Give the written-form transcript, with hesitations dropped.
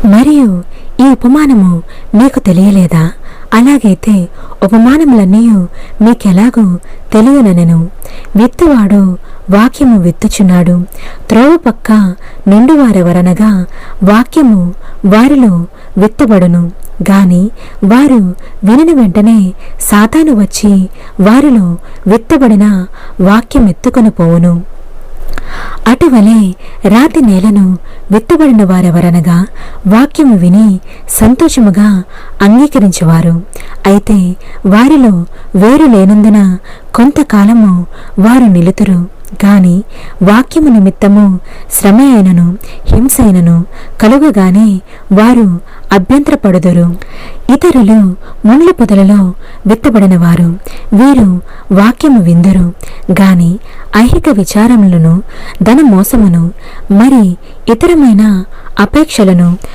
మరియు ఈ ఉపమానము మీకు తెలియలేదా? అలాగైతే ఉపమానములన్నీ మీకెలాగూ తెలియనెను. విత్తువాడు వాక్యము విత్తుచున్నాడు. త్రోవ పక్క నిండువారెవరనగా వాక్యము వారిలో విత్తబడును. గాని వారు వినిన వెంటనే సాతాను వచ్చి వారిలో విత్తబడిన వాక్యమెత్తుకొని పోవును. అటువలే రాతి నేలను విత్తబడిన వారెవరనగా వాక్యము విని సంతోషముగా అంగీకరించేవారు. అయితే వారిలో వేరు లేనందున కొంతకాలము వారు నిలుతురు. గాని వాక్యము నిమిత్తము శ్రమ అయినను హింసైనను కలుగగానే వారు అభ్యంతరపడుదురు. ఇతరులు ముండ్ల పొదలలో విత్తబడిన వారు. వీరు వాక్యము విందురు, గాని ఐహిక విచారములను ధన మోసమును మరి ఇతరమైన అపేక్షలను